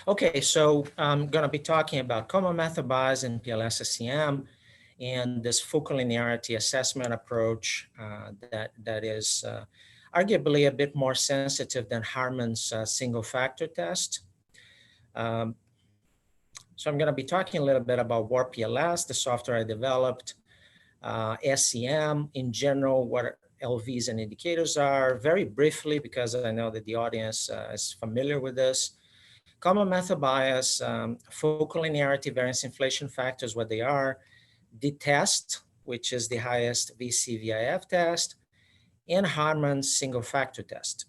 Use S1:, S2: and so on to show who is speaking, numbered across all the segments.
S1: Okay, so I'm going to be talking about common method bias in PLS-SEM and this full collinearity assessment approach that is arguably a bit more sensitive than Harman's single factor test. So I'm going to be talking a little bit about WarpPLS, the software I developed, SEM in general, what LVs and indicators are, very briefly, because I know that the audience is familiar with this. Common method bias, full collinearity variance inflation factors, what they are, the test, which is the highest FCVIF test, and Harman's single factor test.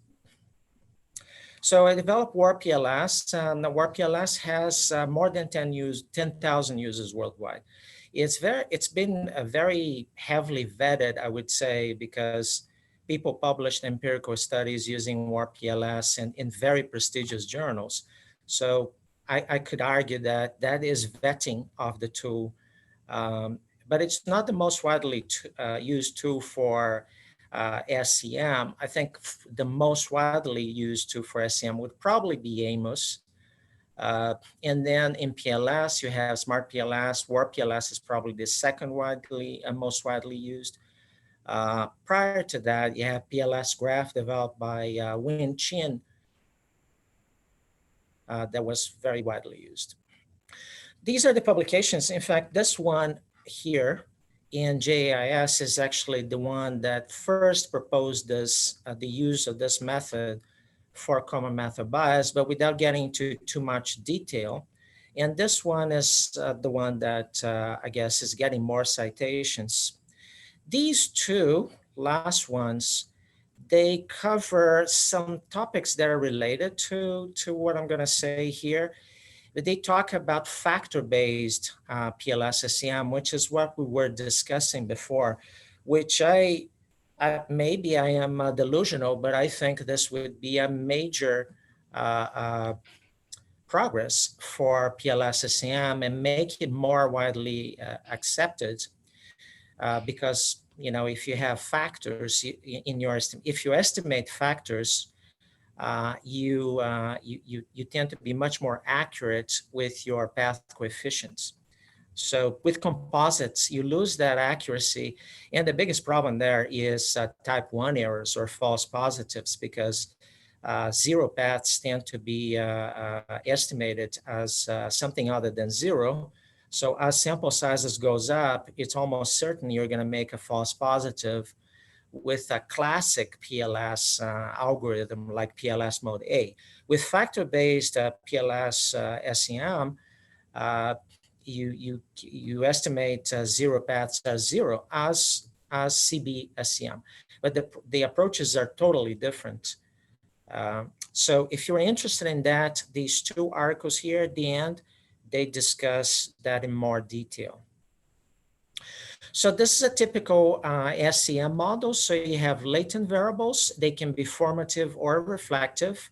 S1: So I developed WarpPLS. The WarpPLS has more than 10,000 users worldwide. It's been very heavily vetted, I would say, because people published empirical studies using WarpPLS in very prestigious journals. So I could argue that that is vetting of the tool, but it's not the most widely used tool for SEM. I think the most widely used tool for SEM would probably be Amos. And then in PLS, you have SmartPLS. WarpPLS is probably the second most widely used. Prior to that, you have PLS Graph developed by Win Chin that was very widely used. These are the publications. In fact, this one here in JAIS is actually the one that first proposed this, the use of this method for common method bias, but without getting into too much detail. And this one is the one that I guess is getting more citations. These two last ones, they cover some topics that are related to what I'm going to say here. But they talk about factor-based PLS-SEM, which is what we were discussing before, which maybe I am delusional, but I think this would be a major progress for PLS-SEM and make it more widely accepted because, you know, if you have factors in your if you estimate factors, you tend to be much more accurate with your path coefficients. So with composites, you lose that accuracy. And the biggest problem there is type 1 errors or false positives, because zero paths tend to be estimated as something other than zero. So as sample sizes goes up, it's almost certain you're going to make a false positive with a classic PLS algorithm like PLS mode A. With factor-based PLS-SEM, you estimate zero paths as zero as CB SEM, but the approaches are totally different. So if you're interested in that, these two articles here at the end, they discuss that in more detail. So this is a typical SEM model. So you have latent variables. They can be formative or reflective,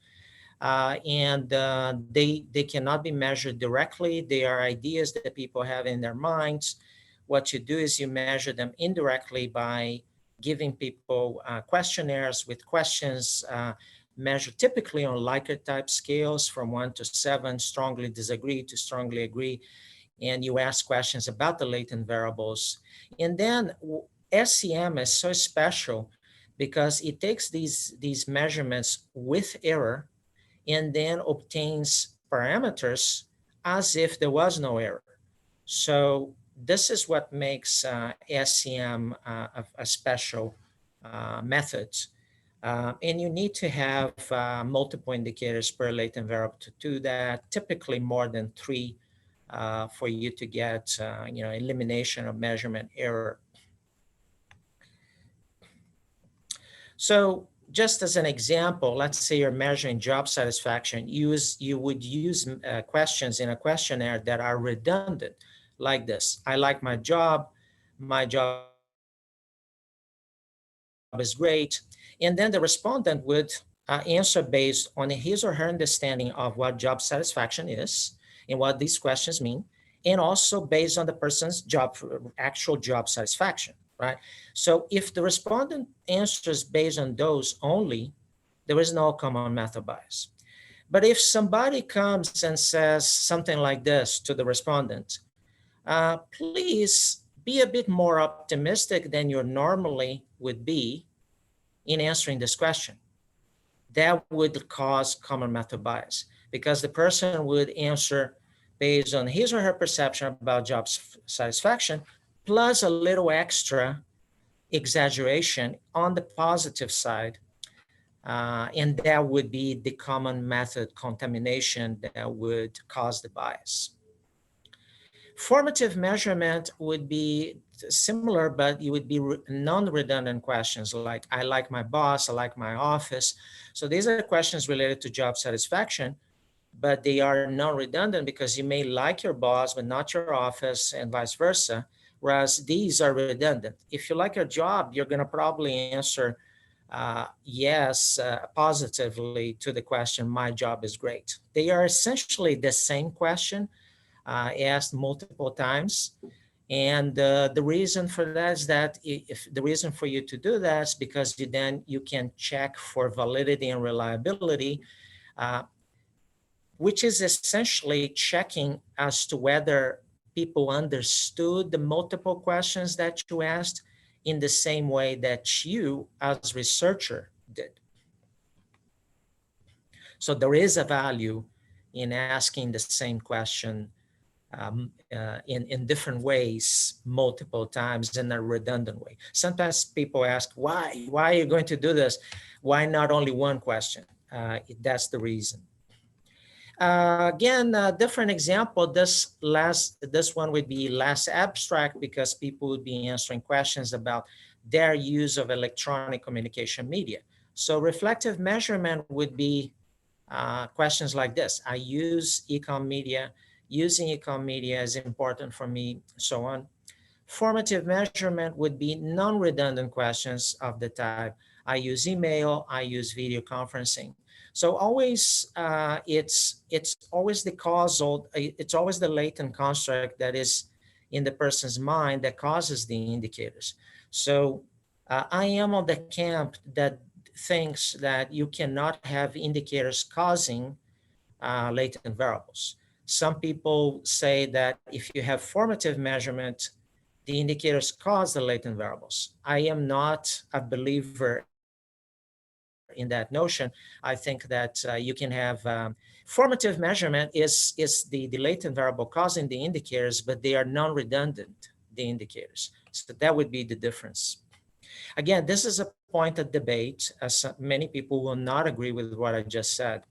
S1: and they cannot be measured directly. They are ideas that people have in their minds. What you do is you measure them indirectly by giving people questionnaires with questions measured typically on Likert type scales from 1 to 7, strongly disagree to strongly agree. And you ask questions about the latent variables. And then SEM is so special because it takes these measurements with error and then obtains parameters as if there was no error. So this is what makes SEM a special method. And you need to have multiple indicators per latent variable to do that, typically more than 3 for you to get elimination of measurement error. So just as an example, let's say you're measuring job satisfaction, you would use questions in a questionnaire that are redundant like this. I like my job is great. And then the respondent would answer based on his or her understanding of what job satisfaction is and what these questions mean, and also based on the person's actual job satisfaction, right? So if the respondent answers based on those only, there is no common method bias. But if somebody comes and says something like this to the respondent, please be a bit more optimistic than you normally would be in answering this question. That would cause common method bias because the person would answer based on his or her perception about job satisfaction, plus a little extra exaggeration on the positive side. And that would be the common method contamination that would cause the bias. Formative measurement would be similar, but it would be non-redundant questions like, I like my boss, I like my office. So these are questions related to job satisfaction, but they are non-redundant because you may like your boss, but not your office, and vice versa. Whereas these are redundant. If you like your job, you're going to probably answer yes positively to the question, my job is great. They are essentially the same question asked multiple times. And the reason for that is that if the reason for you to do that is because then you can check for validity and reliability, which is essentially checking as to whether people understood the multiple questions that you asked in the same way that you as researcher did. So there is a value in asking the same question in different ways multiple times in a redundant way. Sometimes people ask, why are you going to do this? Why not only one question? That's the reason. Again, a different example, this one would be less abstract because people would be answering questions about their use of electronic communication media. So reflective measurement would be questions like this. I use ecom media. Using ecom media is important for me, so on. Formative measurement would be non-redundant questions of the type, I use email, I use video conferencing. So always, it's always the causal, it's always the latent construct that is in the person's mind that causes the indicators. So I am on the camp that thinks that you cannot have indicators causing latent variables. Some people say that if you have formative measurement, the indicators cause the latent variables. I am not a believer in that notion. I think that you can have formative measurement is the latent variable causing the indicators, but they are non-redundant, the indicators. So that would be the difference. Again, this is a point of debate, as many people will not agree with what I just said.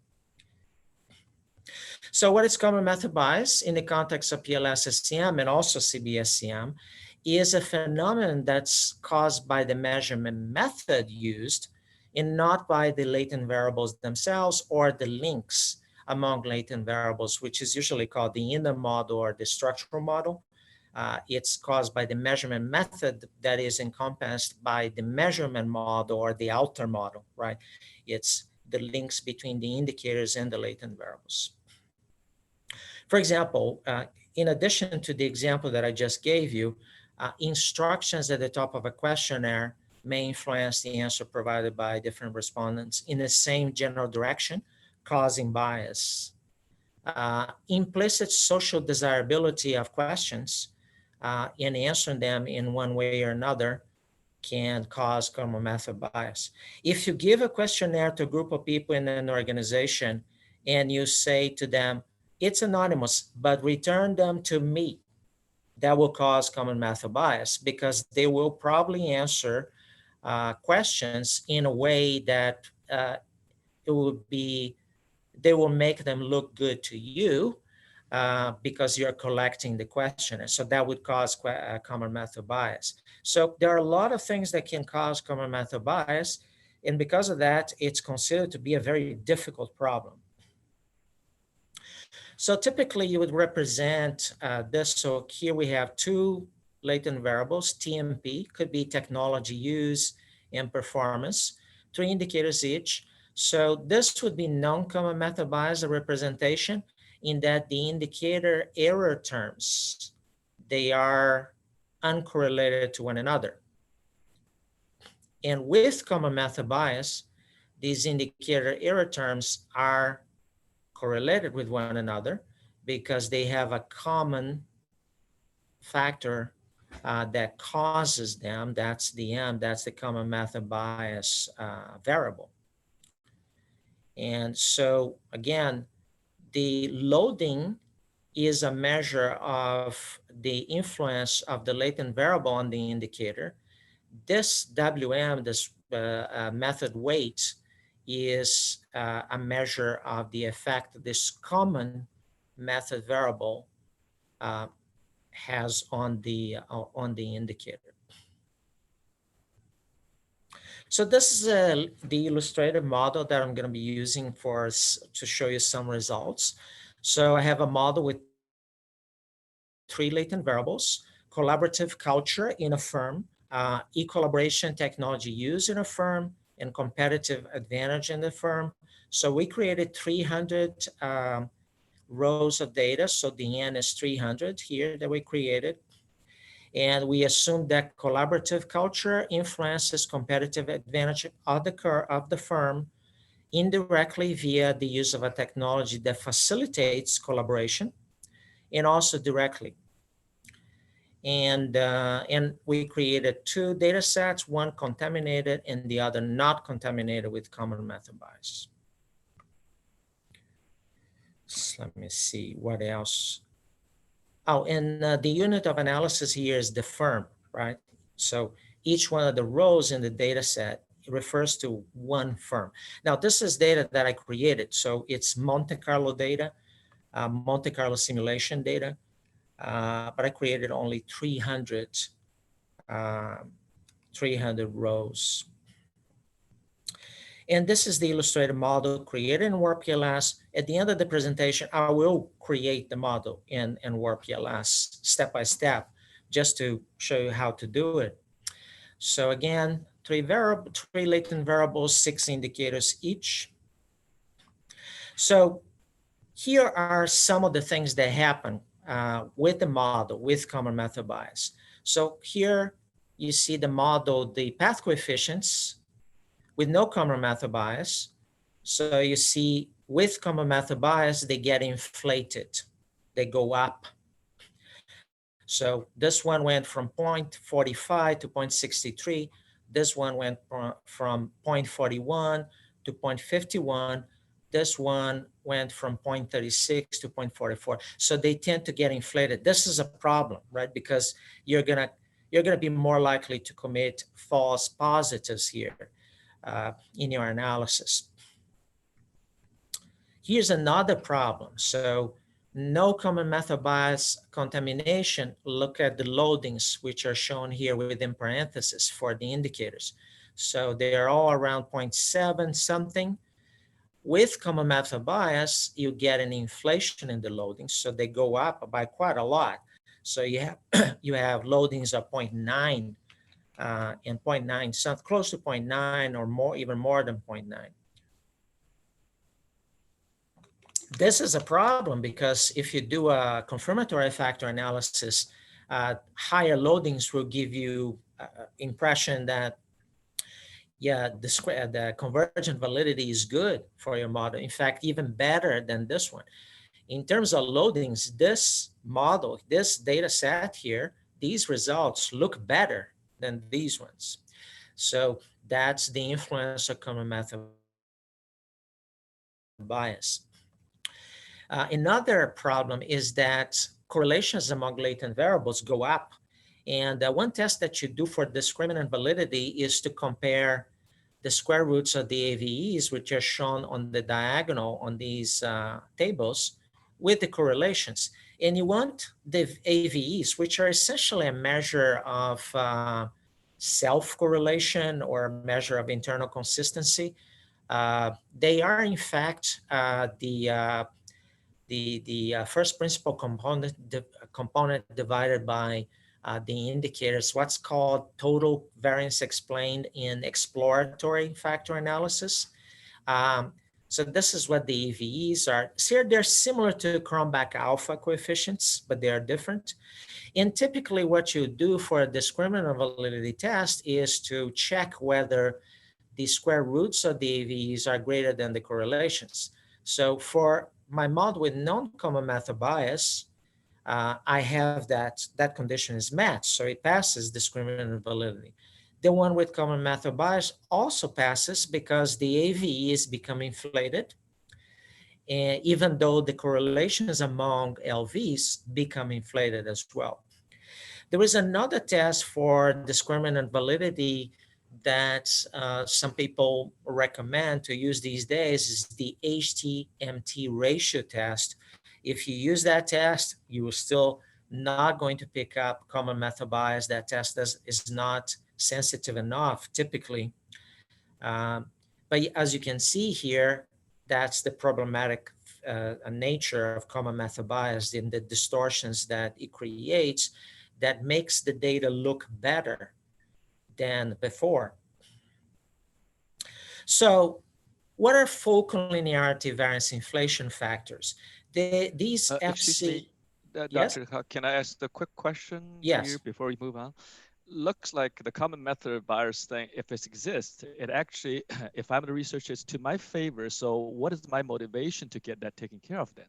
S1: So what is common method bias in the context of PLS-SEM and also CMB-SEM is a phenomenon that's caused by the measurement method used and not by the latent variables themselves or the links among latent variables, which is usually called the inner model or the structural model. It's caused by the measurement method that is encompassed by the measurement model or the outer model, right? It's the links between the indicators and the latent variables. For example, in addition to the example that I just gave you, instructions at the top of a questionnaire may influence the answer provided by different respondents in the same general direction, causing bias. Implicit social desirability of questions in answering them in one way or another can cause common method bias. If you give a questionnaire to a group of people in an organization and you say to them, it's anonymous, but return them to me, that will cause common method bias because they will probably answer questions in a way that it will be, they will make them look good to you because you're collecting the questionnaire. So that would cause common method bias. So there are a lot of things that can cause common method bias. And because of that, it's considered to be a very difficult problem. So typically you would represent this. So here we have two latent variables, TMP, could be technology use and performance, 3 indicators each. So this would be non-common method bias, a representation in that the indicator error terms, they are uncorrelated to one another. And with common method bias, these indicator error terms are correlated with one another because they have a common factor that causes them. That's the M, that's the common method bias variable. And so again, the loading is a measure of the influence of the latent variable on the indicator. This WM, this method weight, is a measure of the effect this common method variable has on the indicator. So this is the illustrative model that I'm going to be using to show you some results. So I have a model with 3 latent variables: collaborative culture in a firm, e-collaboration technology used in a firm, and competitive advantage in the firm. So we created 300 rows of data. So the N is 300 here that we created. And we assumed that collaborative culture influences competitive advantage of the firm indirectly via the use of a technology that facilitates collaboration, and also directly. And we created 2 data sets, one contaminated and the other not contaminated with common method bias. So let me see what else. Oh, and the unit of analysis here is the firm, right? So each one of the rows in the data set refers to one firm. Now, this is data that I created. So it's Monte Carlo data, Monte Carlo simulation data, but I created only 300 rows. And this is the illustrated model created in WarpPLS. At the end of the presentation, I will create the model in WarpPLS step by step, just to show you how to do it. So again, 3 latent variables, 6 indicators each. So here are some of the things that happen with the model with common method bias. So here you see the model, the path coefficients with no common method bias. So you see with common method bias, they get inflated, they go up. So this one went from 0.45 to 0.63. This one went from 0.41 to 0.51. This one went from 0.36 to 0.44. So they tend to get inflated. This is a problem, right? Because you're gonna be more likely to commit false positives here in your analysis. Here's another problem. So no common method bias contamination. Look at the loadings, which are shown here within parentheses for the indicators. So they are all around 0.7 something. With common method bias, you get an inflation in the loadings. So they go up by quite a lot. So you have, you have loadings of 0.9 and 0.9, so close to 0.9 or more, even more than 0.9. This is a problem because if you do a confirmatory factor analysis, higher loadings will give you impression that, yeah, the convergent validity is good for your model. In fact, even better than this one. In terms of loadings, this model, this data set here, these results look better than these ones. So that's the influence of common method bias. Another problem is that correlations among latent variables go up. And one test that you do for discriminant validity is to compare the square roots of the AVEs, which are shown on the diagonal on these tables, with the correlations. And you want the AVEs, which are essentially a measure of self-correlation or a measure of internal consistency. They are, in fact, the first principal component divided by the indicators, what's called total variance explained in exploratory factor analysis. So this is what the EVEs are. So they're similar to Cronbach alpha coefficients, but they are different. And typically what you do for a discriminant validity test is to check whether the square roots of the EVEs are greater than the correlations. So for my model with non-common method bias, I have that condition is met, so it passes discriminant validity. The one with common method bias also passes because the AVE is becoming inflated, and even though the correlations among LVs become inflated as well. There is another test for discriminant validity that some people recommend to use these days is the HT-MT ratio test. If you use that test, you are still not going to pick up common method bias. That test is not sensitive enough typically. But as you can see here, that's the problematic nature of common method bias in the distortions that it creates that makes the data look better than before. So what are full collinearity variance inflation factors? These
S2: Excuse
S1: FC,
S2: me,
S1: yes?
S2: Dr. Can I ask a quick question here
S1: Yes.
S2: before we move on? Looks like the common method bias thing, if it exists, it actually, if I'm the researcher, it's to my favor. So what is my motivation to get that taken care of then?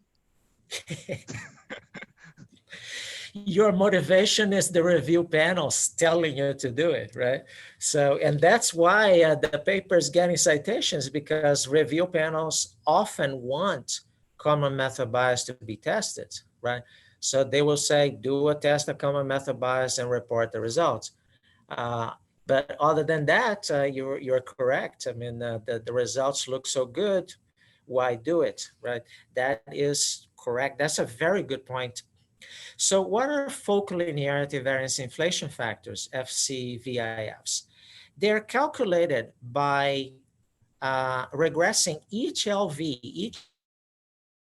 S1: Your motivation is the review panels telling you to do it, right? So, and that's why the paper is getting citations, because review panels often want common method bias to be tested, right? So they will say, do a test of common method bias and report the results. Uh, but other than that, you're correct. I mean, the results look so good. Why do it, right? That is correct. That's a very good point. So what are focal linearity variance inflation factors, FCVIFs? They're calculated by regressing each LV, each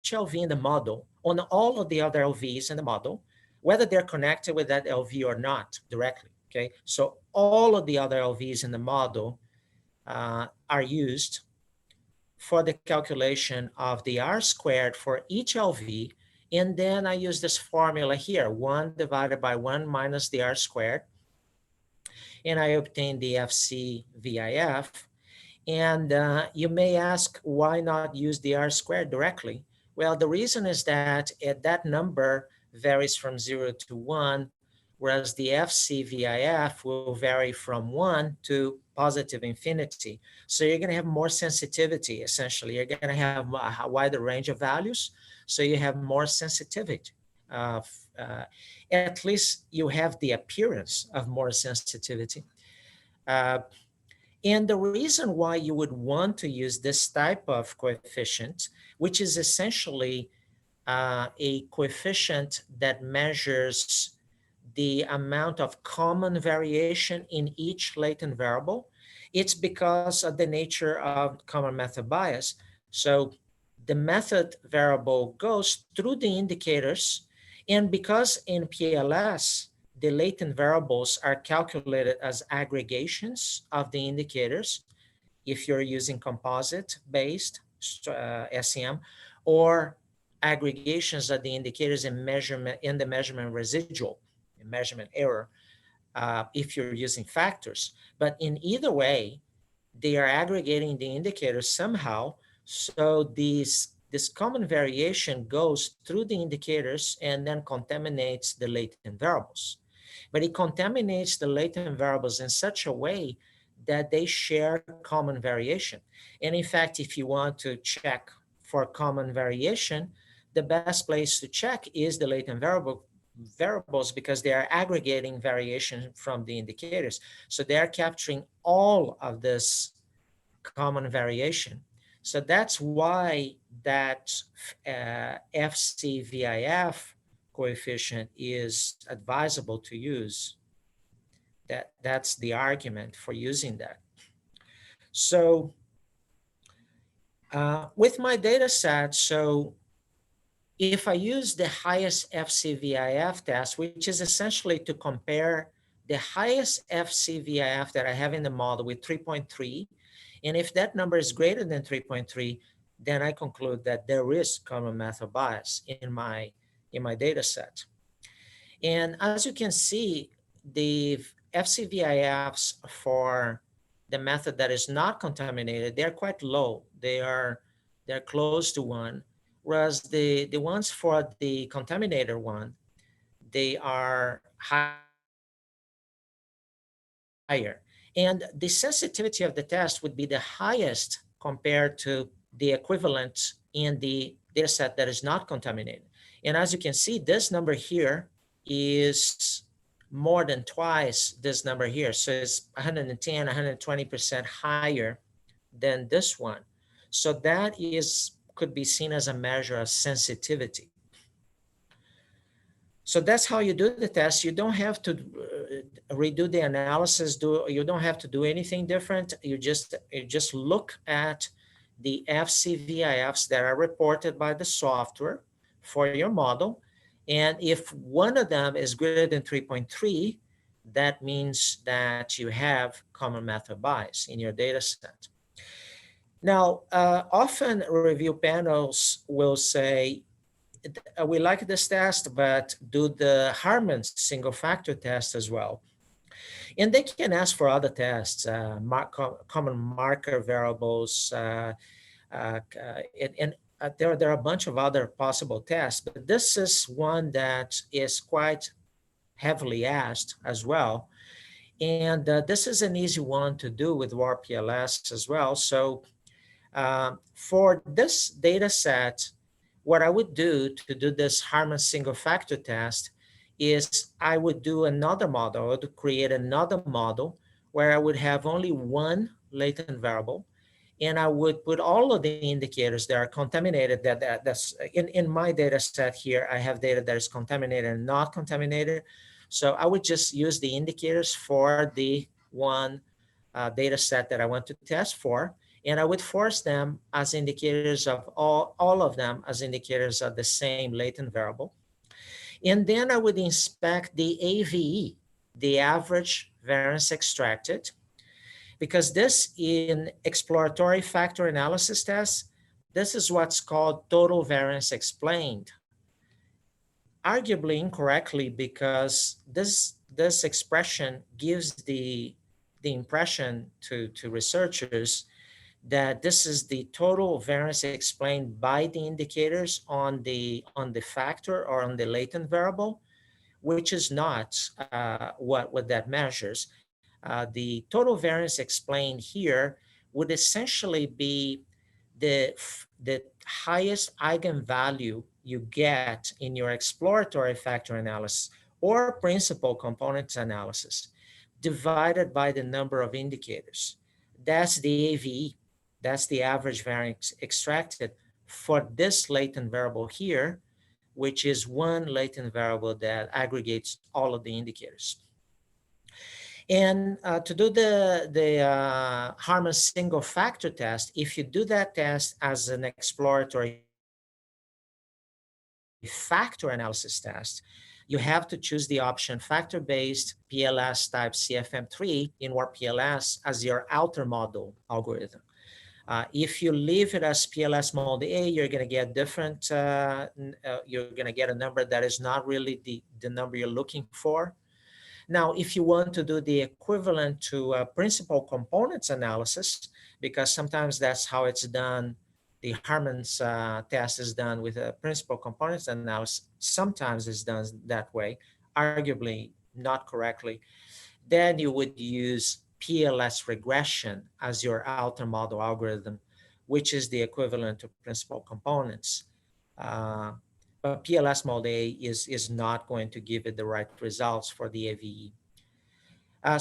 S1: LV in the model on all of the other LVs in the model, whether they're connected with that LV or not directly, okay? So all of the other LVs in the model are used for the calculation of the R squared for each LV. And then I use this formula here, 1 divided by 1 minus the R squared. And I obtain the FCVIF. And you may ask, why not use the R squared directly? Well, the reason is that that number varies from 0 to 1, whereas the FCVIF will vary from 1 to positive infinity. So you're going to have more sensitivity, essentially. You're going to have a wider range of values, so you have more sensitivity. Uh, uh, at least you have the appearance of more sensitivity. Uh, and the reason why you would want to use this type of coefficient, which is essentially a coefficient that measures the amount of common variation in each latent variable, it's because of the nature of common method bias. So the method variable goes through the indicators, and because in PLS, the latent variables are calculated as aggregations of the indicators, if you're using composite-based SEM, or aggregations of the indicators in measurement in the measurement residual, measurement error, if you're using factors. But in either way, they are aggregating the indicators somehow. So this common variation goes through the indicators and then contaminates the latent variables. But it contaminates the latent variables in such a way that they share common variation. And in fact, if you want to check for common variation, the best place to check is the latent variables, because they are aggregating variation from the indicators. So they are capturing all of this common variation. So that's why that FCVIF coefficient is advisable to use. That's the argument for using that. So with my data set, so if I use the highest FCVIF test, which is essentially to compare the highest FCVIF that I have in the model with 3.3, and if that number is greater than 3.3, then I conclude that there is common method bias in my data set. And as you can see, the FCVIFs for the method that is not contaminated, they're quite low. They're close to 1, whereas the ones for the contaminator one, they are higher. And the sensitivity of the test would be the highest compared to the equivalent in the data set that is not contaminated. And as you can see, this number here is more than twice this number here. So it's 110, 120% higher than this one. So that could be seen as a measure of sensitivity. So that's how you do the test. You don't have to redo the analysis. You don't have to do anything different. You just look at the FCVIFs that are reported by the software for your model. And if one of them is greater than 3.3, that means that you have common method bias in your data set. Now, often review panels will say, we like this test, but do the Harman single factor test as well. And they can ask for other tests, common marker variables, and there are a bunch of other possible tests, but this is one that is quite heavily asked as well. And this is an easy one to do with WarpPLS as well. So for this data set, what I would do to do this Harman single factor test is I would do another model. I would create another model where I would have only one latent variable, and I would put all of the indicators that are contaminated. That's in my data set here. I have data that is contaminated and not contaminated. So I would just use the indicators for the one data set that I want to test for, and I would force them as indicators of all of them as indicators of the same latent variable. And then I would inspect the AVE, the average variance extracted, because this in exploratory factor analysis tests, this is what's called total variance explained. Arguably incorrectly, because this expression gives the impression to researchers that this is the total variance explained by the indicators on the factor or on the latent variable, which is not what that measures. The total variance explained here would essentially be the highest eigenvalue you get in your exploratory factor analysis or principal components analysis divided by the number of indicators. That's the AVE. That's the average variance extracted for this latent variable here, which is one latent variable that aggregates all of the indicators. And to do the Harman single factor test, if you do that test as an exploratory factor analysis test, you have to choose the option factor-based PLS type CFM3 in WarpPLS as your outer model algorithm. If you leave it as PLS mode A, you're going to get different, you're going to get a number that is not really the number you're looking for. Now, if you want to do the equivalent to principal components analysis, because sometimes that's how it's done, the Harman's test is done with a principal components analysis, sometimes it's done that way, arguably not correctly, then you would use PLS regression as your outer model algorithm, which is the equivalent to principal components. But PLS mode A is not going to give it the right results for the AVE.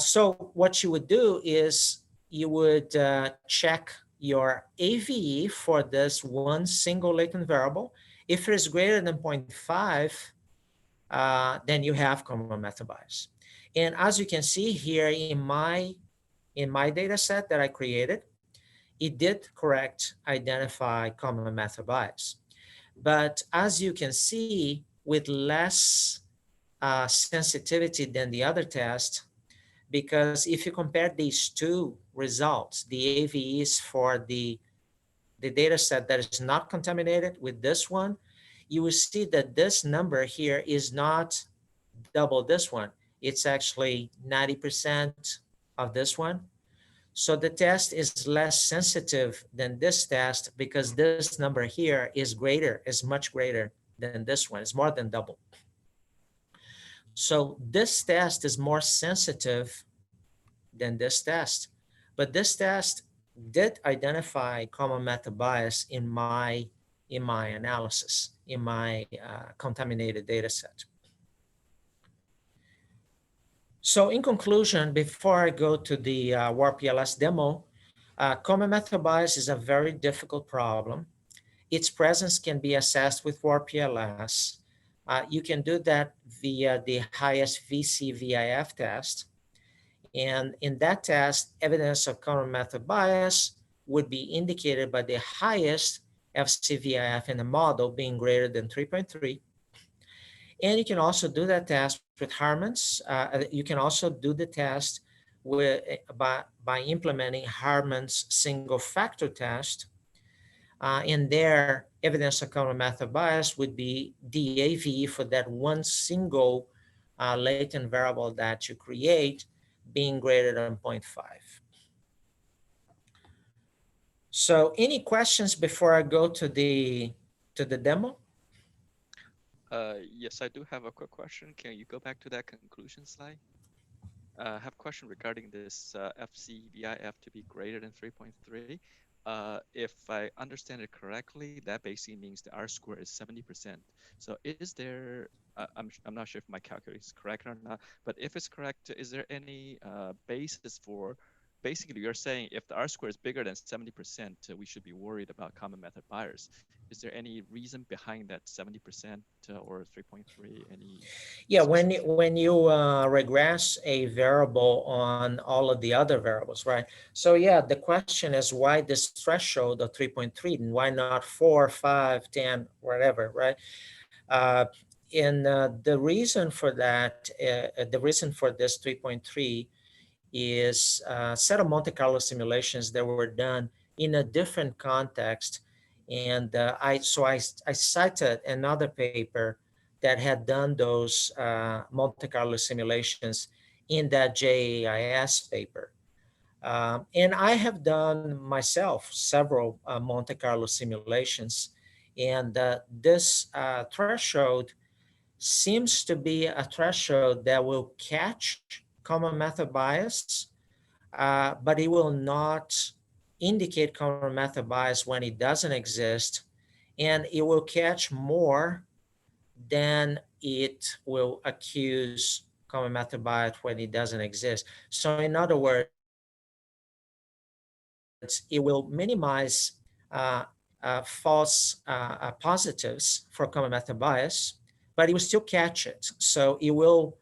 S1: So what you would do is you would check your AVE for this one single latent variable. If it is greater than 0.5, then you have common method bias. And as you can see here in my data set that I created, it did identify common method bias. But as you can see, with less sensitivity than the other test, because if you compare these two results, the AVEs for the data set that is not contaminated with this one, you will see that this number here is not double this one. It's actually 90% of this one. So the test is less sensitive than this test because this number here is greater, is much greater than this one. It's more than double. So this test is more sensitive than this test. But this test did identify common method bias in my analysis, in my contaminated data set. So in conclusion, before I go to the WarpPLS demo, common method bias is a very difficult problem. Its presence can be assessed with WarpPLS. You can do that via the highest FCVIF test. And in that test, evidence of common method bias would be indicated by the highest FCVIF in the model being greater than 3.3. And you can also do that test with Harman's. You can also do the test with, by implementing Harman's single factor test. And there, evidence of common method bias would be DAV for that one single latent variable that you create being greater than 0.5. So any questions before I go to the demo?
S2: Yes, I do have a quick question. Can you go back to that conclusion slide? I have a question regarding this FCVIF to be greater than 3.3. If I understand it correctly, that basically means the R square is 70%. So is there, I'm not sure if my calculation is correct or not, but if it's correct, is there any basis for, basically you're saying if the R square is bigger than 70%, we should be worried about common method bias. Is there any reason behind that 70% or 3.3? Any?
S1: Yeah, when you regress a variable on all of the other variables, right? So yeah, the question is why this threshold of 3.3 and why not 4, 5, 10, whatever, right? The reason for that, the reason for this 3.3 is a set of Monte Carlo simulations that were done in a different context. And I cited another paper that had done those Monte Carlo simulations in that JAIS paper. And I have done myself several Monte Carlo simulations. And this threshold seems to be a threshold that will catch common method bias, but it will not indicate common method bias when it doesn't exist, and it will catch more than it will accuse common method bias when it doesn't exist. So in other words, it will minimize false positives for common method bias, but it will still catch it. So it will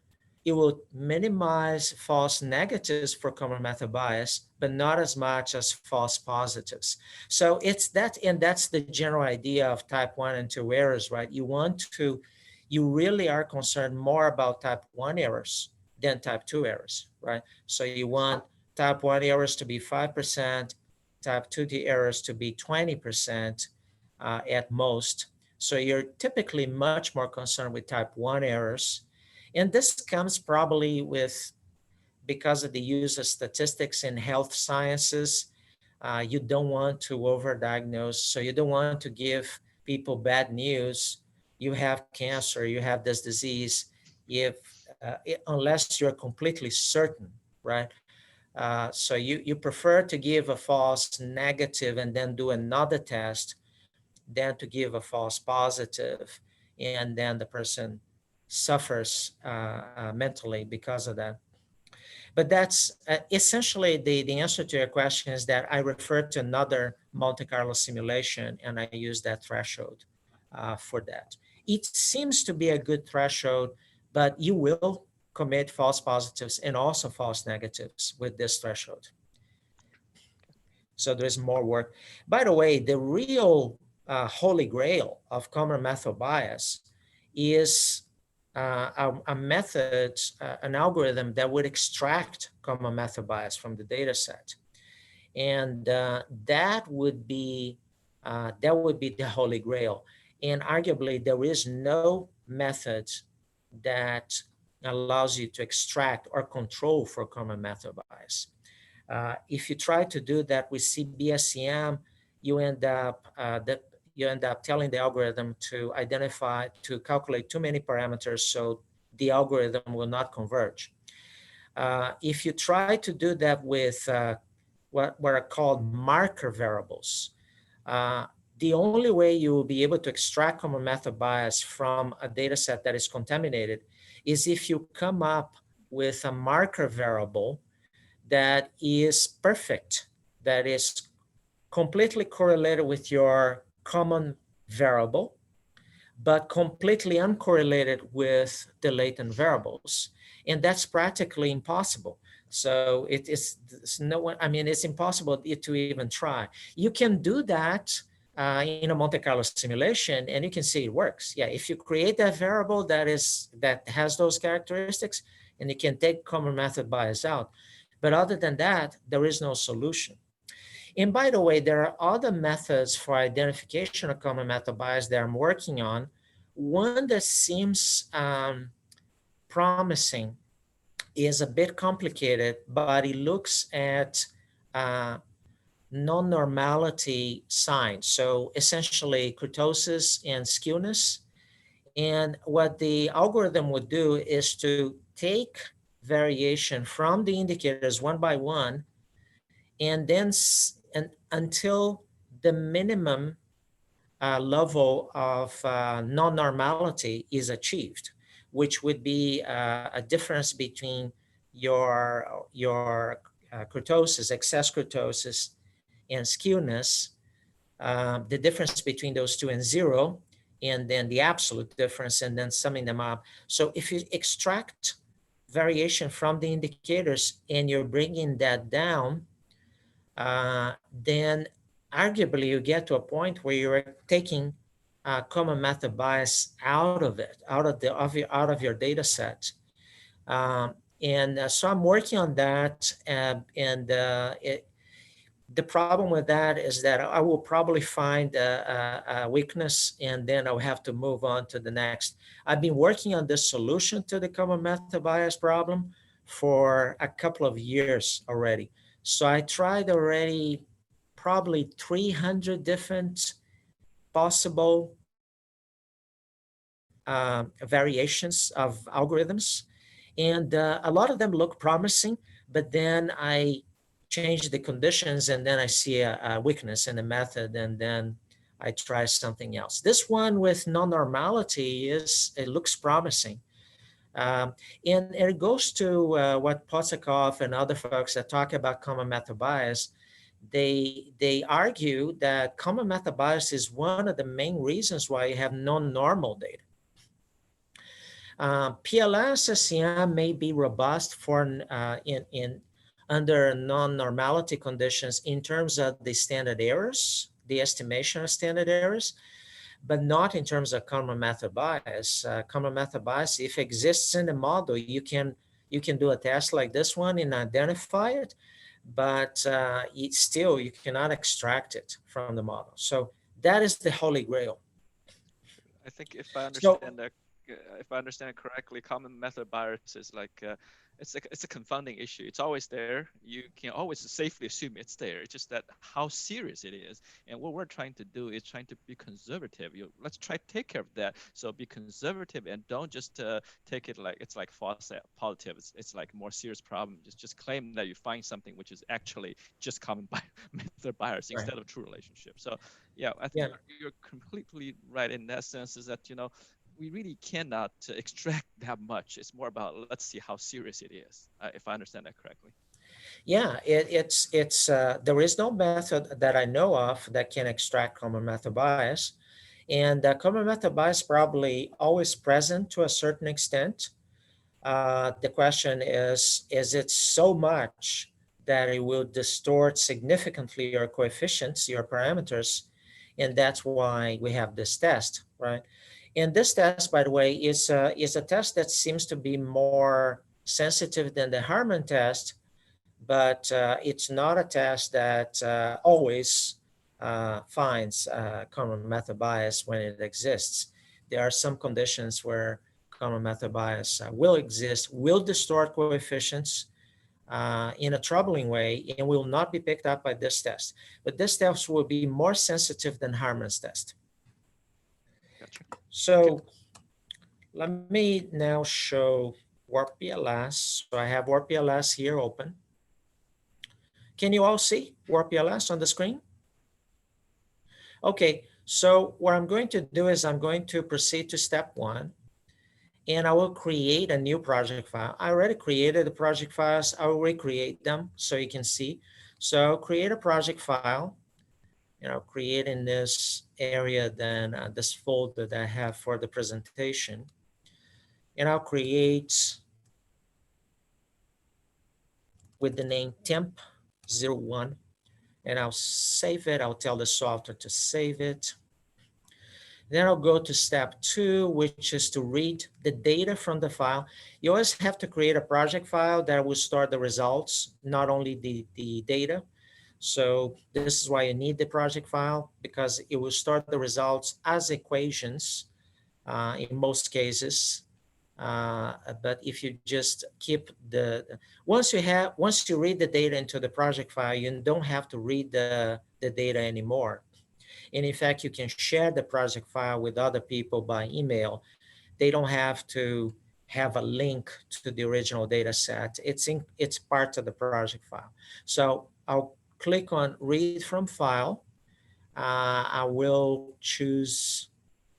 S1: minimize false negatives for common method bias, but not as much as false positives. So it's that, and that's the general idea of type 1 and 2 errors, right? You really are concerned more about type 1 errors than type 2 errors, right? So you want type 1 errors to be 5%, type 2 errors to be 20% at most. So you're typically much more concerned with type 1 errors. And this comes probably because of the use of statistics in health sciences. You don't want to overdiagnose, so you don't want to give people bad news. You have cancer, you have this disease, unless you're completely certain, right? So you prefer to give a false negative and then do another test than to give a false positive, and then the person suffers mentally because of that. But that's essentially the answer to your question is that I refer to another Monte Carlo simulation and I use that threshold for that. It seems to be a good threshold, but you will commit false positives and also false negatives with this threshold. So there's more work. By the way, the real holy grail of common method bias is a method, an algorithm that would extract common method bias from the data set. And that would be the holy grail. And arguably, there is no method that allows you to extract or control for common method bias. If you try to do that with CBSEM, you end up telling the algorithm to calculate too many parameters, so the algorithm will not converge. If you try to do that with what are called marker variables, the only way you will be able to extract common method bias from a data set that is contaminated is if you come up with a marker variable that is perfect, that is completely correlated with your common variable, but completely uncorrelated with the latent variables. And that's practically impossible. So it's no one, I mean, it's impossible to even try. You can do that in a Monte Carlo simulation, and you can see it works. Yeah, if you create that variable that has those characteristics, and you can take common method bias out. But other than that, there is no solution. And by the way, there are other methods for identification of common method bias that I'm working on. One that seems promising is a bit complicated, but it looks at non-normality signs. So essentially kurtosis and skewness. And what the algorithm would do is to take variation from the indicators one by one, and then until the minimum level of non-normality is achieved, which would be a difference between your kurtosis, excess kurtosis, and skewness, the difference between those two and zero, and then the absolute difference, and then summing them up. So if you extract variation from the indicators and you're bringing that down, then arguably you get to a point where you're taking common method bias out of it, out of your data set. So I'm working on that, the problem with that is that I will probably find a weakness, and then I'll have to move on to the next. I've been working on this solution to the common method bias problem for a couple of years already. So I tried already probably 300 different possible variations of algorithms. And a lot of them look promising, but then I change the conditions, and then I see a weakness in the method, and then I try something else. This one with non-normality it looks promising. And it goes to what Potsakov and other folks that talk about common method bias. They argue that common method bias is one of the main reasons why you have non-normal data. PLS-SEM may be robust for under non-normality conditions in terms of the standard errors, the estimation of standard errors, but not in terms of common method bias. Common method bias, if it exists in the model, you can do a test like this one and identify it, but still you cannot extract it from the model. So that is the holy grail.
S2: I think if I understand if I understand it correctly, common method bias is like it's a confounding issue. It's always there. You can always safely assume it's there. It's just that how serious it is. And what we're trying to do is trying to be conservative. Let's try to take care of that. So be conservative and don't just take it like it's like false positive. It's like a more serious problem. Just claim that you find something which is actually just common method bias instead of true relationship. So yeah, I think you're completely right in that sense. Is that we really cannot extract that much. It's more about let's see how serious it is, if I understand that correctly.
S1: Yeah, there is no method that I know of that can extract common method bias, and common method bias probably always present to a certain extent. The question is it so much that it will distort significantly your coefficients, your parameters, and that's why we have this test, right? And this test, by the way, is a test that seems to be more sensitive than the Harman test, but it's not a test that always finds common method bias when it exists. There are some conditions where common method bias will exist, will distort coefficients, in a troubling way and will not be picked up by this test. But this test will be more sensitive than Harman's test.
S2: Gotcha.
S1: So
S2: Okay.
S1: let me now show WarpPLS. So I have WarpPLS here open. Can you all see WarpPLS on the screen? Okay, so what I'm going to do is I'm going to proceed to step 1, and I will create a new project file. I already created the project files. I will recreate them so you can see. So create a project file, create in this area, then this folder that I have for the presentation. And I'll create with the name temp01, and I'll save it. I'll tell the software to save it. Then I'll go to step 2, which is to read the data from the file. You always have to create a project file that will store the results, not only the data. So this is why you need the project file, because it will store the results as equations in most cases. But if you just keep once you read the data into the project file, you don't have to read the data anymore. And in fact, you can share the project file with other people by email. They don't have to have a link to the original data set. It's part of the project file. So I'll click on read from file. I will choose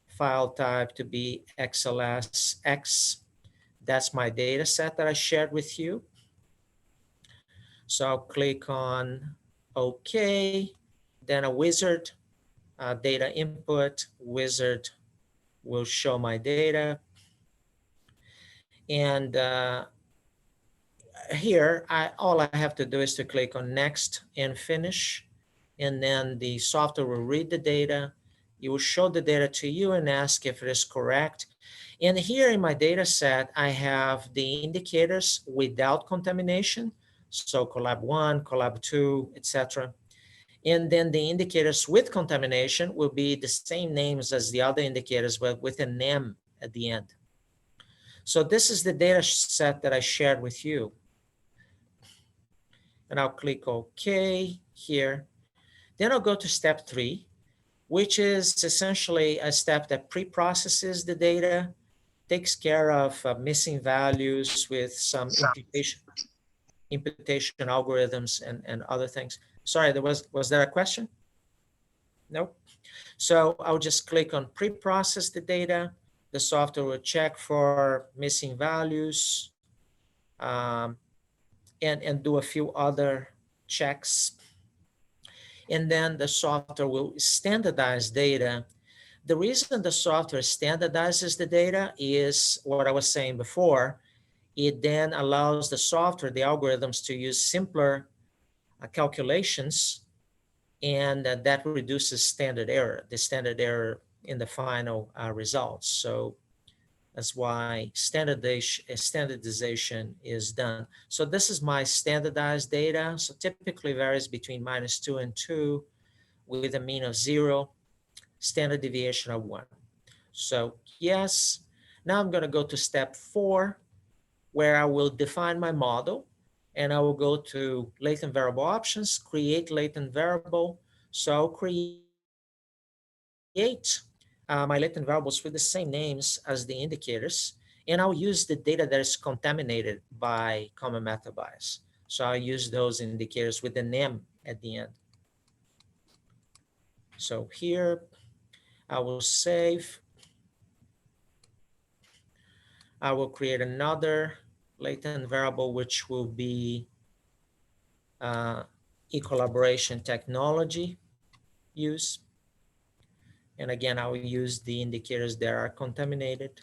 S1: file type to be XLSX. That's my data set that I shared with you. So I'll click on OK. Then a wizard, data input wizard will show my data. And here, all I have to do is to click on next and finish. And then the software will read the data. It will show the data to you and ask if it is correct. And here in my data set, I have the indicators without contamination. So collab 1, collab 2, etc. And then the indicators with contamination will be the same names as the other indicators, but with an M at the end. So this is the data set that I shared with you. And I'll click OK here. Then I'll go to step 3, which is essentially a step that pre-processes the data, takes care of missing values with some imputation algorithms and other things. Sorry, was there a question? No? So I'll just click on pre-process the data. The software will check for missing values and do a few other checks. And then the software will standardize data. The reason the software standardizes the data is what I was saying before. It then allows the software, the algorithms, to use simpler calculations, and that reduces standard error, the standard error in the final results. So that's why standardization is done. So this is my standardized data. So typically varies between -2 and 2 with a mean of 0, standard deviation of 1. So yes, now I'm going to go to step 4, where I will define my model, and I will go to latent variable options, create latent variable. So I'll create my latent variables with the same names as the indicators, and I'll use the data that is contaminated by common method bias. So I'll use those indicators with an M at the end. So here I will save. I will create another latent variable, which will be e-collaboration technology use. And again, I will use the indicators that are contaminated.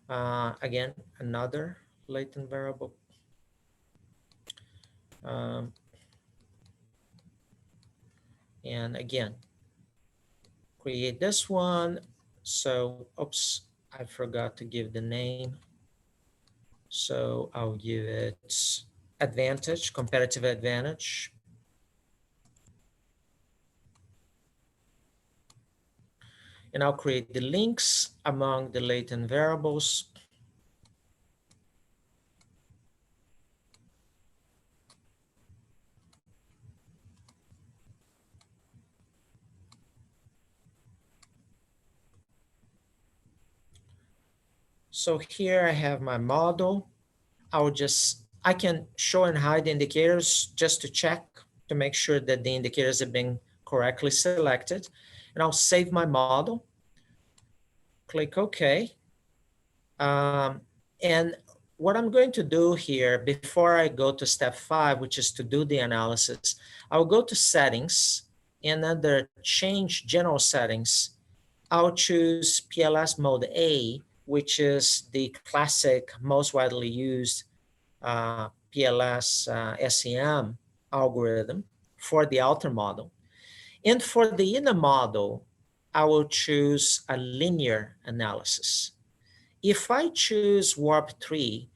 S1: Again, another latent variable. And again, create this one. So, oops, I forgot to give the name. So I'll give it advantage, competitive advantage. And I'll create the links among the latent variables. So here I have my model. I can show and hide indicators just to check to make sure that the indicators have been correctly selected. And I'll save my model, click OK. And what I'm going to do here before I go to step 5, which is to do the analysis, I'll go to settings, and under change general settings, I'll choose PLS mode A, which is the classic, most widely used PLS-SEM algorithm for the outer model. And for the inner model, I will choose a linear analysis. If I choose Warp 3,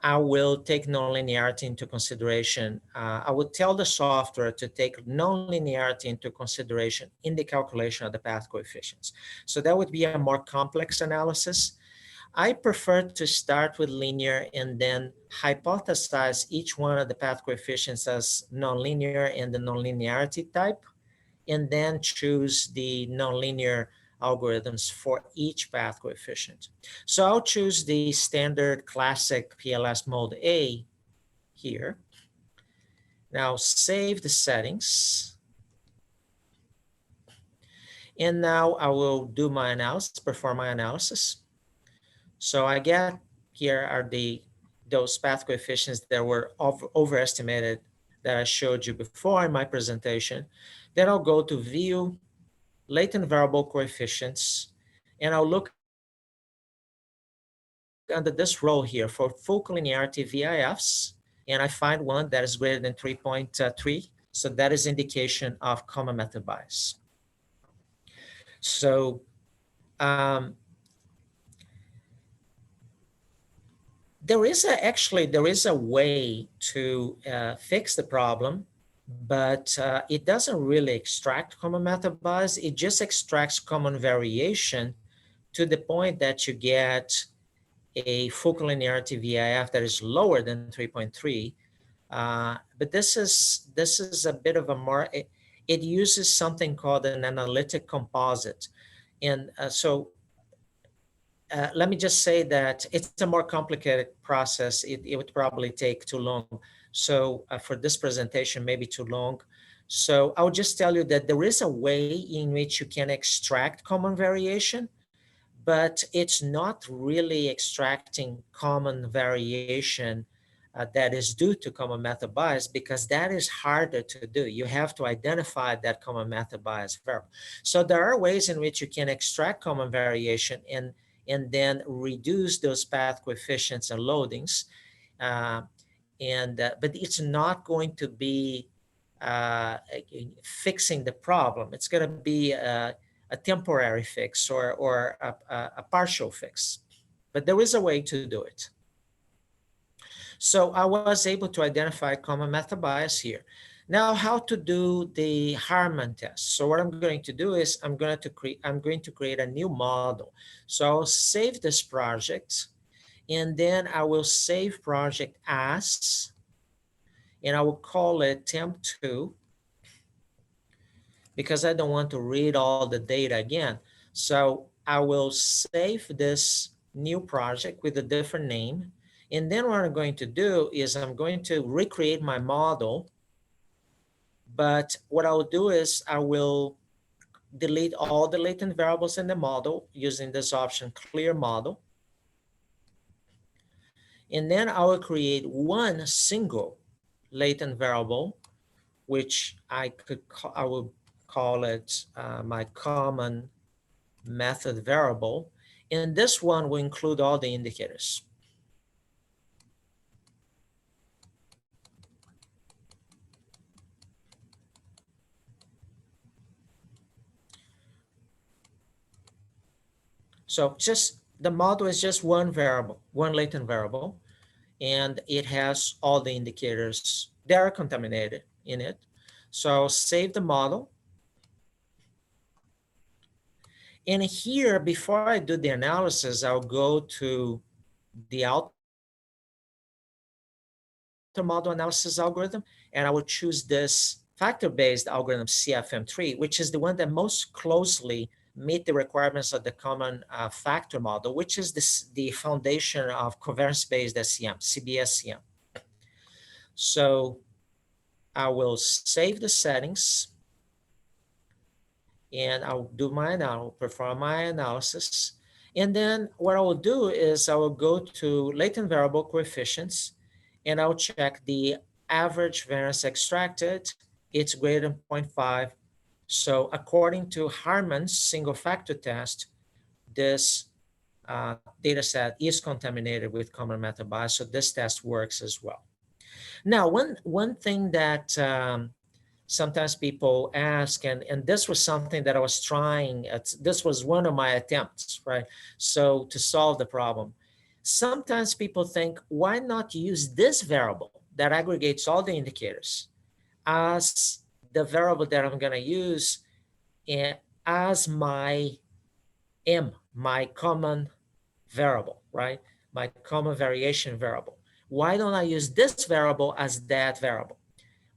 S1: I will take nonlinearity into consideration. I would tell the software to take nonlinearity into consideration in the calculation of the path coefficients. So that would be a more complex analysis. I prefer to start with linear and then hypothesize each one of the path coefficients as nonlinear and the nonlinearity type, and then choose the nonlinear algorithms for each path coefficient. So I'll choose the standard classic PLS mode A here. Now save the settings. And now I will do my analysis, perform my analysis. So I get here are those path coefficients that were overestimated that I showed you before in my presentation. Then I'll go to view latent variable coefficients, and I'll look under this row here for full collinearity VIFs, and I find one that is greater than 3.3. So that is indication of common method bias. So there is a way to fix the problem, but it doesn't really extract common method bias. It just extracts common variation to the point that you get a full collinearity VIF that is lower than 3.3. But this is a bit of a more, it uses something called an analytic composite. And let me just say that it's a more complicated process. It would probably take too long. So for this presentation, maybe too long. So I'll just tell you that there is a way in which you can extract common variation, but it's not really extracting common variation that is due to common method bias, because that is harder to do. You have to identify that common method bias variable. So there are ways in which you can extract common variation and then reduce those path coefficients and loadings. But it's not going to be fixing the problem. It's going to be a temporary fix or a partial fix. But there is a way to do it. So I was able to identify common method bias here. Now, how to do the Harman test? So what I'm going to do is I'm going to create a new model. So I'll save this project, and then I will save project as, and I will call it temp2, because I don't want to read all the data again. So I will save this new project with a different name. And then what I'm going to do is I'm going to recreate my model. But what I'll do is I will delete all the latent variables in the model using this option, clear model. And then I will create one single latent variable, which I will call it my common method variable. And this one will include all the indicators. So just the model is just one variable, one latent variable, and it has all the indicators that are contaminated in it. So I'll save the model. And here, before I do the analysis, I'll go to the outer model analysis algorithm, and I will choose this factor-based algorithm CFM3, which is the one that most closely meet the requirements of the common factor model, which is the foundation of covariance-based SEM, CBSEM. So I will save the settings, and I'll perform my analysis. And then what I will do is I will go to latent variable coefficients, and I'll check the average variance extracted. It's greater than 0.5. So according to Harman's single factor test, this data set is contaminated with common method bias. So this test works as well. Now, one thing that sometimes people ask, and this was something that I was trying, this was one of my attempts, right? So to solve the problem, sometimes people think, why not use this variable that aggregates all the indicators as the variable that I'm going to use as my M, my common variable, right? My common variation variable. Why don't I use this variable as that variable?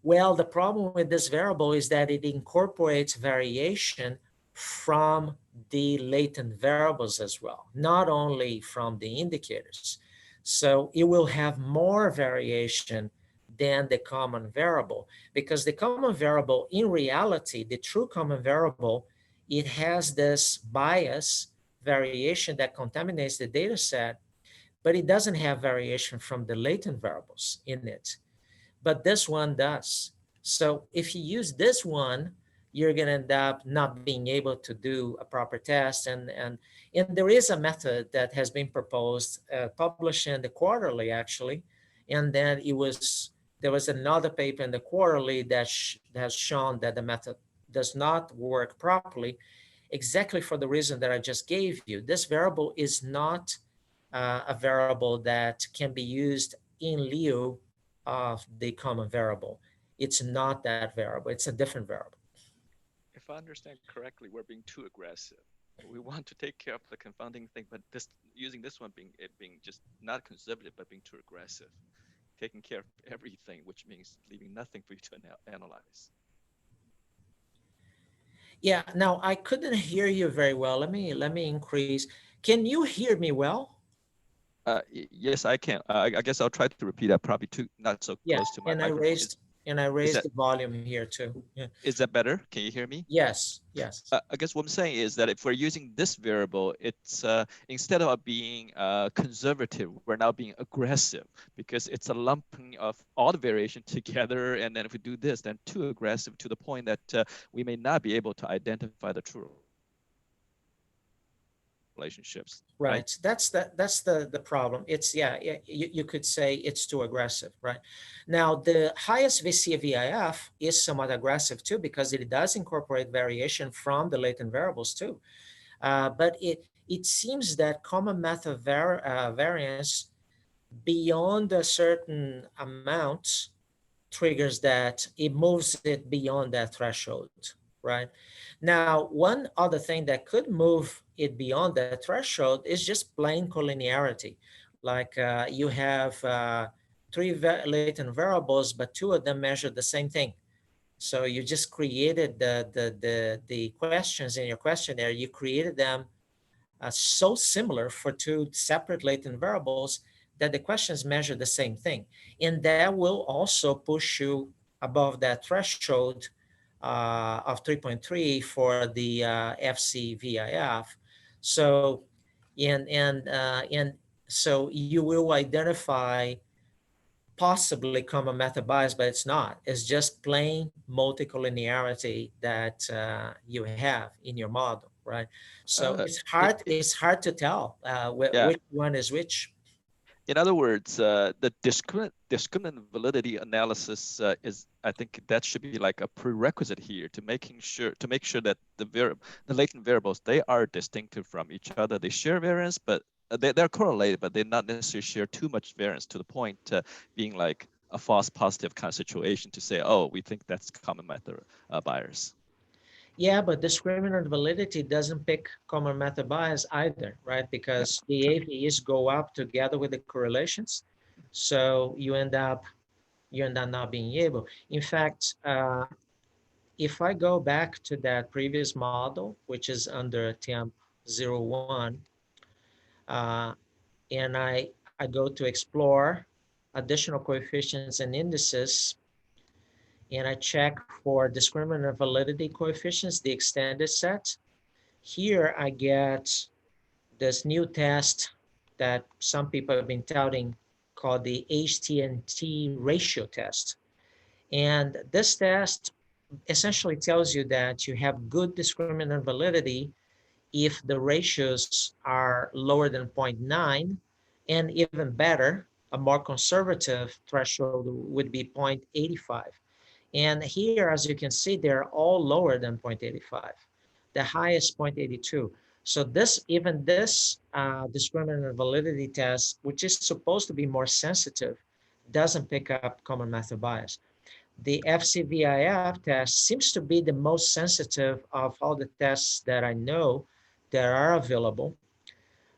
S1: Well, the problem with this variable is that it incorporates variation from the latent variables as well, not only from the indicators. So it will have more variation than the common variable, because the common variable, in reality, the true common variable, it has this bias variation that contaminates the data set, but it doesn't have variation from the latent variables in it. But this one does. So if you use this one, you're going to end up not being able to do a proper test. And there is a method that has been proposed, published in the quarterly, actually. And then there was another paper in the quarterly that has shown that the method does not work properly, exactly for the reason that I just gave you. This variable is not a variable that can be used in lieu of the common variable. It's not that variable. It's a different variable.
S2: If I understand correctly, we're being too aggressive. We want to take care of the confounding thing, but using this one being just not conservative, but being too aggressive, taking care of everything, which means leaving nothing for you to analyze.
S1: Yeah. Now I couldn't hear you very well. Let me increase. Can you hear me well?
S2: Yes, I can. I guess I'll try to repeat that. Probably not so
S1: Yeah.
S2: close to my
S1: And I
S2: microphone.
S1: raised the volume here too. Yeah.
S2: Is that better? Can you hear me?
S1: Yes. Yes.
S2: I guess what I'm saying is that if we're using this variable, it's instead of being conservative, we're now being aggressive, because it's a lumping of all the variation together. And then if we do this, then too aggressive to the point that we may not be able to identify the true relationships.
S1: Right. That's the problem. It's, yeah, you could say it's too aggressive, right? Now, the highest VCVIF is somewhat aggressive too, because it does incorporate variation from the latent variables too. But it seems that common method variance beyond a certain amount triggers that it moves it beyond that threshold, right? Now, one other thing that could move it beyond that threshold is just plain collinearity. Like you have three latent variables, but two of them measure the same thing. So you just created the questions in your questionnaire, you created them so similar for two separate latent variables that the questions measure the same thing. And that will also push you above that threshold of 3.3 for the FCVIF. So, and so you will identify possibly common method bias, but it's not. It's just plain multicollinearity that you have in your model, right? So it's hard to tell
S2: Yeah.
S1: which one is which.
S2: In other words, the discriminant validity analysis is, I think that should be like a prerequisite here to make sure that the latent variables, they are distinctive from each other. They share variance, but they're correlated, but they not necessarily share too much variance to the point being like a false positive kind of situation to say, oh, we think that's common method bias.
S1: Yeah, but discriminant validity doesn't pick common method bias either, right?
S2: Yep,
S1: Because the
S2: true.
S1: AVEs go up together with the correlations. So you end up not being able. In fact, if I go back to that previous model, which is under attempt 01, uh, and I go to explore additional coefficients and indices, and I check for discriminant validity coefficients, the extended set. Here I get this new test that some people have been touting called the HT&T ratio test. And this test essentially tells you that you have good discriminant validity if the ratios are lower than 0.9, and even better, a more conservative threshold would be 0.85. And here, as you can see, they're all lower than 0.85, the highest 0.82. So even this discriminant validity test, which is supposed to be more sensitive, doesn't pick up common method bias. The FCVIF test seems to be the most sensitive of all the tests that I know that are available.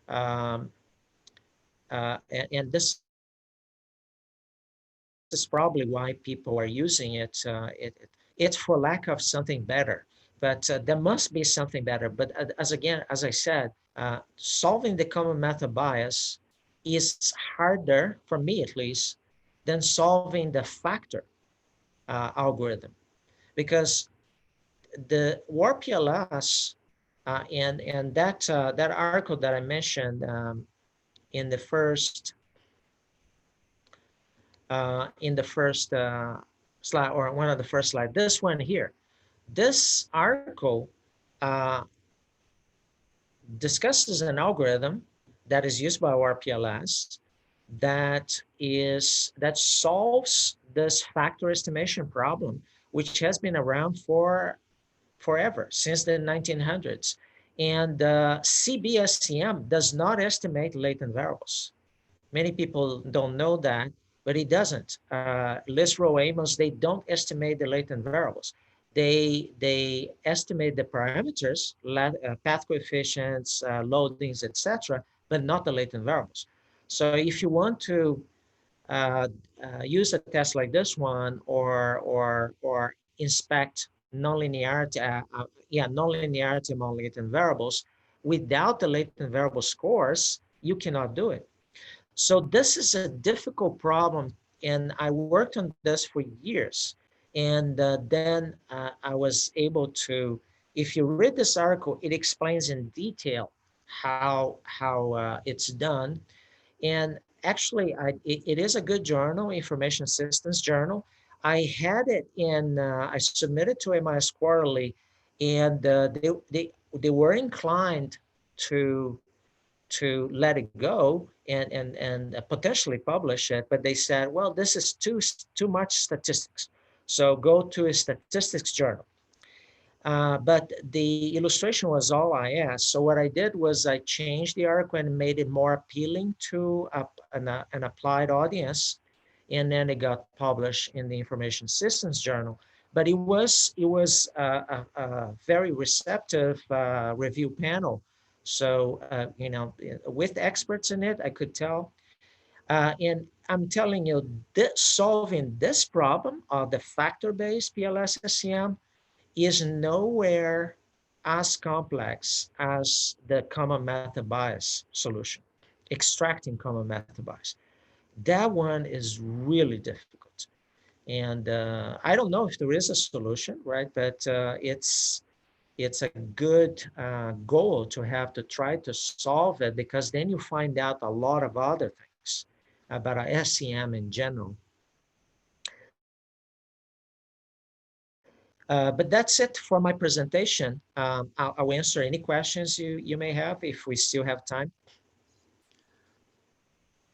S1: Um, and this is probably why people are using it. It's for lack of something better, but there must be something better. But as I said, solving the common method bias is harder, for me at least, than solving the factor algorithm, because the WarpPLS and that article that I mentioned in the first slide, or one of the first slides, this one here, this article uh, discusses an algorithm that is used by WarpPLS that solves this factor estimation problem, which has been around for forever, since the 1900s. And CBSEM does not estimate latent variables. Many people don't know that, but it doesn't. Lisrow, Amos, they don't estimate the latent variables. They estimate the parameters, path coefficients, loadings, etc., but not the latent variables. So if you want to uh, use a test like this one, or inspect nonlinearity, nonlinearity among latent variables without the latent variable scores, you cannot do it. So this is a difficult problem, and I worked on this for years. And then I was able to, if you read this article, it explains in detail how it's done. And actually, it is a good journal, Information Systems Journal. I had it I submitted to MIS Quarterly, and they were inclined to let it go and potentially publish it, but they said, well, this is too much statistics, so go to a statistics journal. But the illustration was all I asked. So what I did was I changed the article and made it more appealing to an applied audience, and then it got published in the Information Systems Journal. But it was a very receptive review panel. So with experts in it, I could tell. And I'm telling you, solving this problem of the factor-based PLS-SEM is nowhere as complex as the common method bias solution, extracting common method bias. That one is really difficult. And I don't know if there is a solution, right? But it's a good goal to have to try to solve it, because then you find out a lot of other things about SEM in general. But that's it for my presentation. I'll answer any questions you may have if we still have time.